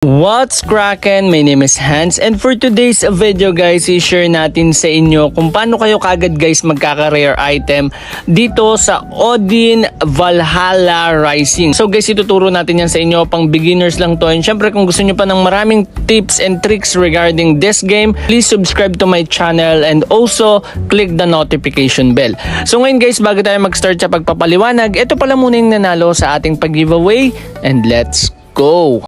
What's crackin'? My name is Hans and for today's video guys, i-share natin sa inyo kung paano kayo kagad guys magkaka-rare item dito sa Odin Valhalla Rising. So guys, ituturo natin yan sa inyo, pang beginners lang to, and syempre kung gusto nyo pa ng maraming tips and tricks regarding this game, please subscribe to my channel and also click the notification bell. So ngayon guys, bago tayo mag-start sa pagpapaliwanag, ito pala muna yung nanalo sa ating pag-giveaway and let's go!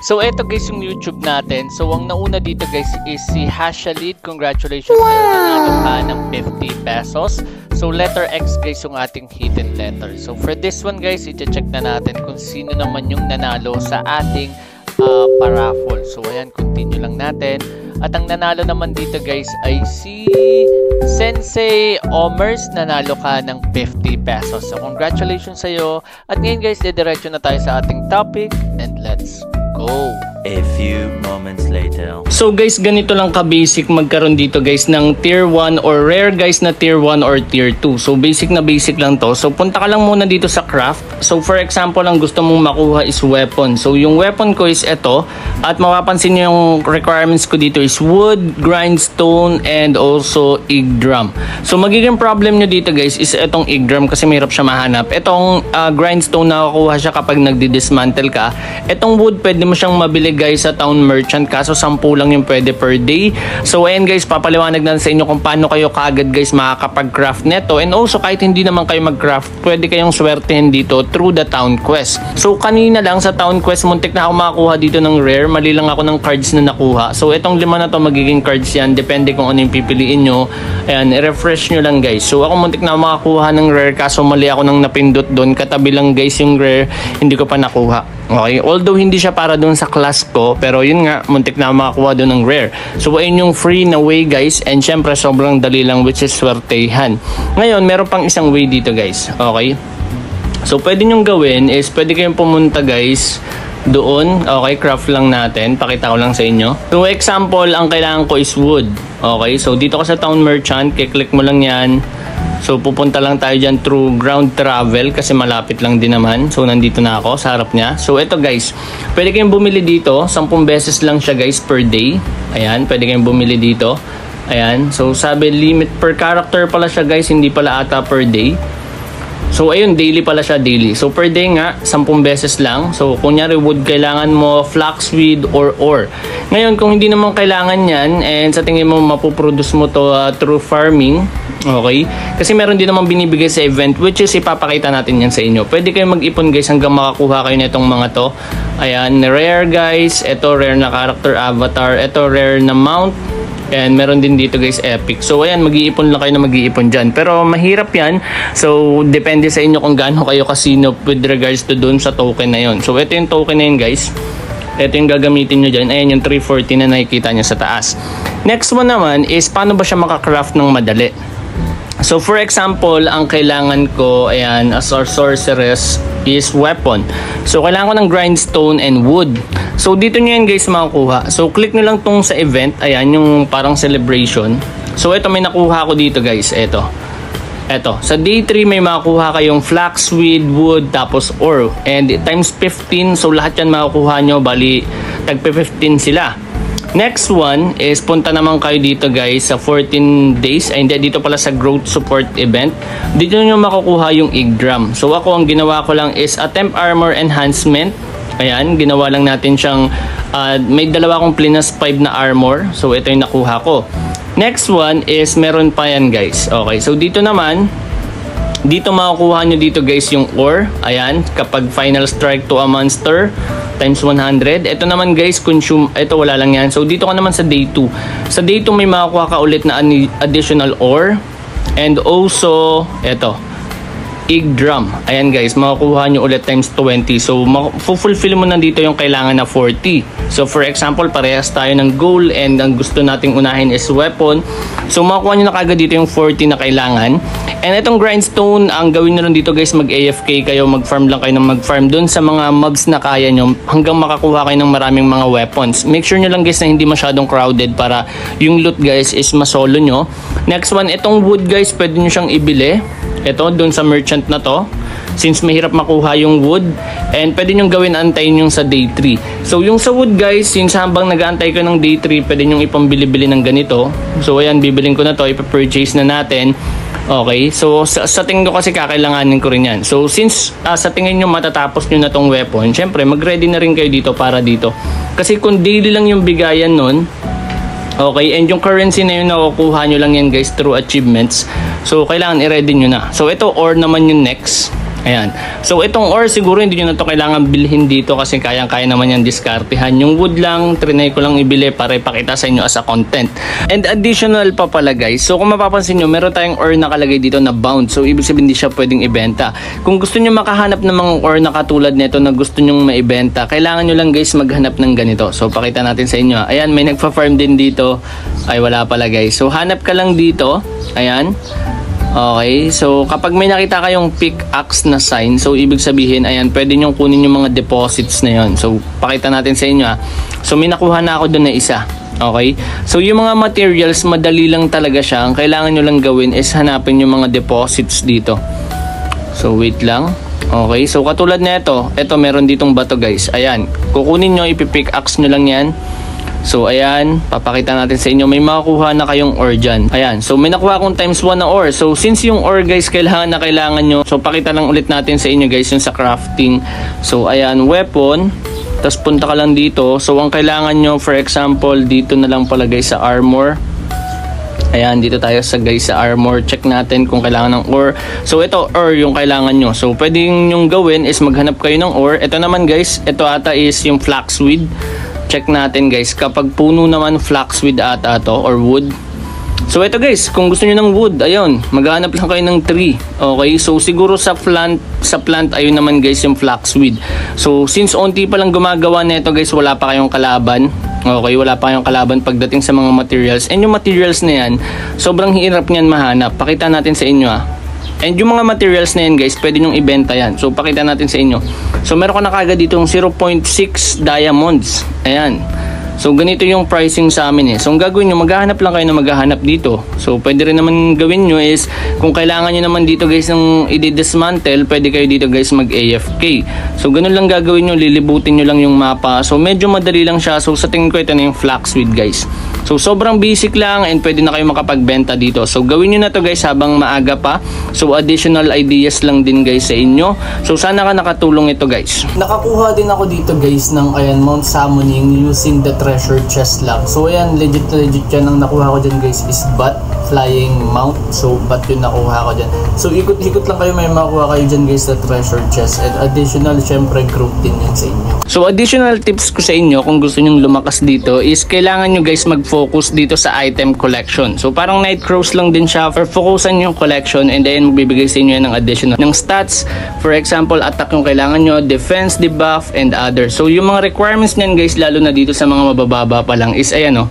So eto guys yung YouTube natin. So ang nauna dito guys is si Hashalid. Congratulations, nanalo ka ng 50 pesos. So letter X guys yung ating hidden letter. So for this one guys, i-check na natin kung sino naman yung nanalo sa ating paraffle. So ayan, continue lang natin. At ang nanalo naman dito guys ay si Sensei Omers. Nanalo ka ng 50 pesos. So congratulations sa'yo. At ngayon guys, didiretso na tayo sa ating topic and let's go. A few moments later. So guys, ganito lang ka-basic magkaroon dito guys ng tier 1 or rare guys na tier 1 or tier 2. So basic na basic lang to. So punta ka lang muna dito sa craft. So for example, ang gusto mong makuha is weapon. So yung weapon ko is ito. At mapapansin nyo yung requirements ko dito is wood, grindstone, and also egg drum. So magiging problem nyo dito guys is itong egg drum kasi mahirap siya mahanap. Itong grindstone nakakuha siya kapag nagdi-dismantle ka. Itong wood pwede mo siyang mabili guys sa town merchant, kaso 10 lang yung pwede per day. So ayan guys, papaliwanag na sa inyo kung paano kayo kagad guys makakapag-craft neto, and also kahit hindi naman kayo mag-craft, pwede kayong swertehin dito through the town quest. So kanina lang sa town quest, muntik na ako makakuha dito ng rare, mali lang ako ng cards na nakuha. So itong 5 na to magiging cards yan, depende kung ano yung pipiliin nyo. Ayan, i-refresh nyo lang guys. So ako muntik na ako makakuha ng rare, kaso mali ako ng napindot doon, katabi lang guys yung rare, hindi ko pa nakuha. Okay, although hindi siya para doon sa class ko, pero yun nga, muntik na makakuha doon ng rare. So ayun yung free na way guys, and syempre sobrang dali lang, which is swertehan. Ngayon, meron pang isang way dito guys. Okay, so pwede nyong gawin is pwede kayong pumunta guys doon. Okay, craft lang natin, pakita ko lang sa inyo. So example, ang kailangan ko is wood. Okay, so dito ka sa town merchant, kiklik mo lang yan. So pupunta lang tayo dyan through ground travel kasi malapit lang din naman. So nandito na ako sa harap niya. So ito guys, pwede kayong bumili dito, 10 beses lang siya guys per day. Ayan, pwede kayong bumili dito. Ayan, so sabi limit per character pala siya guys, hindi pala ata per day. So ayun, daily pala siya, daily. So per day nga, 10 beses lang. So kunyari wood, kailangan mo flaxweed or ore. Ngayon kung hindi naman kailangan yan, and sa tingin mo mapuproduce mo to through farming, okay? Kasi meron din naman binibigay sa event, which is ipapakita natin yan sa inyo. Pwede kayong mag-ipon guys hanggang makakuha kayo nitong mga to. Ayan, rare guys. Ito rare na character avatar. Ito rare na mount. And meron din dito guys epic. So ayan, mag-iipon lang kayo na mag-iipon dyan. Pero mahirap yan. So depende sa inyo kung gaano kayo kasino with regards to dun sa token na yun. So ito yung token na yun guys. Ito yung gagamitin nyo dyan. Ayan yung 340 na nakikita nyo sa taas. Next one naman is paano ba siya makacraft ng madali. So for example, ang kailangan ko ayan as our sorceress is weapon. So kailangan ko ng grindstone and wood. So dito nyo yan guys makukuha. So click nyo lang tong sa event. Ayan yung parang celebration. So ito may nakuha ko dito guys. Ito sa day 3 may makukuha kayong flaxweed, wood, tapos ore. And times 15. So lahat yan makukuha nyo. Bali tag 15 sila. Next one is punta naman kayo dito guys sa 14 days. Ay hindi, dito pala sa growth support event. Dito nyo makukuha yung egg drum. So ako ang ginawa ko lang is a temp armor enhancement. Ayan, ginawa lang natin siyang may dalawa akong plus 5 na armor. So ito yung nakuha ko. Next one is meron pa yan guys. Okay, so dito naman, dito makukuha nyo dito guys yung ore. Ayan, kapag final strike to a monster times 100. Ito naman guys, consume. Ito wala lang yan. So dito ka naman sa day 2. Sa day 2 may makukuha ka ulit na additional ore. And also, ito egg drum. Ayan guys, makukuha nyo ulit times 20. So fulfill mo na dito yung kailangan na 40. So for example, parehas tayo ng goal and ang gusto nating unahin is weapon. So makukuha nyo na kagad dito yung 40 na kailangan. And itong grindstone, ang gawin nyo lang dito guys, mag-AFK kayo, mag-farm lang kayo ng mag-farm dun sa mga mobs na kaya nyo hanggang makakuha kayo ng maraming mga weapons. Make sure nyo lang guys na hindi masyadong crowded para yung loot guys is masolo nyo. Next one, itong wood guys, pwede nyo siyang ibili. Ito, dun sa merchant na to. since mahirap makuha yung wood, and pwede nyo gawin antayin yung sa day 3. So yung sa wood guys, since habang nag-aantay ko ng day 3, pwede nyo ipambili-bili ng ganito. So ayan, bibiling ko na to, ipapurchase na natin. Okay, so sa tingin ko kasi kakailanganin ko rin yan. So since sa tingin nyo matatapos nyo na tong weapon, syempre mag-ready na rin kayo dito para dito. Kasi kung daily lang yung bigayan nun, okay, and yung currency na yun nakukuha nyo lang yan guys through achievements. So kailangan i-ready nyo na. So ito ore naman yung next. Ayan. So itong ore siguro hindi nyo na to kailangan bilhin dito kasi kayang-kaya naman yan diskartehan. Yung wood lang, trinay ko lang ibili para ipakita sa inyo as a content. And additional pa pala guys. So kung mapapansin nyo, meron tayong ore nakalagay dito na bound. So ibig sabihin hindi siya pwedeng ibenta. Kung gusto nyo makahanap ng mga ore na katulad nito na gusto nyo maibenta, kailangan nyo lang guys maghanap ng ganito. So pakita natin sa inyo. Ayan, may nagpa-farm din dito. Ay wala pala guys. So hanap ka lang dito. Ayan. Okay, so kapag may nakita kayong pickaxe na sign, so ibig sabihin, ayan, pwede nyo kunin yung mga deposits na yon. So pakita natin sa inyo. So may nakuha na ako doon na isa. Okay, so yung mga materials, madali lang talaga siya. Ang kailangan nyo lang gawin is hanapin yung mga deposits dito. So wait lang. Okay, so katulad na ito meron ditong bato guys. Ayan, kukunin nyo, ipipickaxe nyo lang yan. So ayan, papakita natin sa inyo, may makukuha na kayong ore dyan. Ayan, so may nakuha akong times 1 na ore. So since yung ore guys kailangan nyo, so pakita lang ulit natin sa inyo guys yung sa crafting. So ayan, weapon, tapos punta ka lang dito. So ang kailangan nyo, for example, dito na lang pala guys sa armor. Ayan, dito tayo sa guys sa armor. Check natin kung kailangan ng ore. So ito ore yung kailangan nyo. So pwedeng yung gawin is maghanap kayo ng ore. Ito naman guys, ito ata is yung flaxweed. Check natin guys, kapag puno naman flaxweed ata to or wood. So ito guys, kung gusto niyo ng wood, ayun, maghanap lang kayo ng tree. Okay, so siguro sa plant ayun naman guys yung flaxweed. So since onti pa lang gumagawa nito guys, wala pa kayong kalaban. Okay, wala pa kayong kalaban pagdating sa mga materials. And yung materials na yan, sobrang hirap niyan mahanap. Pakita natin sa inyo And yung mga materials na yan guys, pwede nyong ibenta yan. So pakita natin sa inyo. So meron ko na kagad dito yung 0.6 diamonds. Ayan. So ganito yung pricing sa amin So ang gagawin nyo, maghahanap lang kayo na maghahanap dito. So pwede rin naman gawin nyo is, kung kailangan nyo naman dito guys ng i-dismantle, pwede kayo dito guys mag-AFK. So ganun lang gagawin nyo, lilibutin nyo lang yung mapa. So medyo madali lang siya. So sa tingin ko ito na yung flaxweed guys. So sobrang basic lang and pwede na kayo makapagbenta dito. So gawin nyo na to guys habang maaga pa. So additional ideas lang din guys sa inyo. So sana ka nakatulong ito guys. Nakakuha din ako dito guys ng ayan, Mount Summoning using the treasure chest lang. So ayan, legit yan. Ang nakuha ko dyan guys is bat, flying mount. So bat yun nakuha ko dyan. So ikot-ikot lang kayo, may makuha kayo dyan guys na treasure chest. And additional syempre group din yan sa inyo. So additional tips ko sa inyo kung gusto nyong lumakas dito is kailangan nyo guys mag-focus dito sa item collection. So parang night crows lang din siya, for focusan yung collection and then magbibigay sa inyo ng additional ng stats. For example, attack yung kailangan nyo, defense, debuff, and others. So yung mga requirements nyan guys, lalo na dito sa mga mabababa pa lang is ayan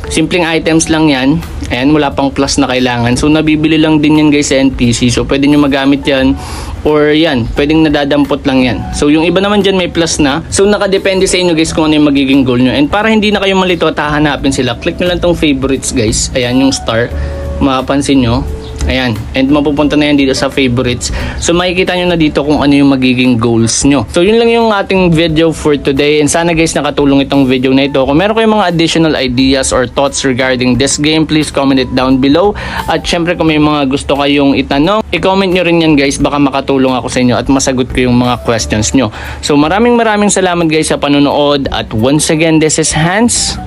simpleng items lang yan. Ayan, wala pang plus na kailangan. So nabibili lang din yan guys sa NPC. So pwede nyo magamit yan or yan, pwedeng nadadampot lang yan. So yung iba naman dyan may plus na. So nakadepende sa inyo guys kung ano yung magiging goal nyo. And para hindi na kayo malito at hahanapin sila, click nyo lang tong favorites guys. Ayan yung star, mapapansin nyo. Ayan, and mapupunta na yan dito sa favorites. So makikita nyo na dito kung ano yung magiging goals nyo. So yun lang yung ating video for today. And sana guys nakatulong itong video na ito. Kung meron kayong mga additional ideas or thoughts regarding this game, please comment it down below. At syempre kung may mga gusto kayong itanong, i-comment nyo rin yan guys. Baka makatulong ako sa inyo at masagot ko yung mga questions nyo. So maraming salamat guys sa panonood. At once again, this is Hans.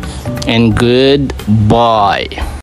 And goodbye.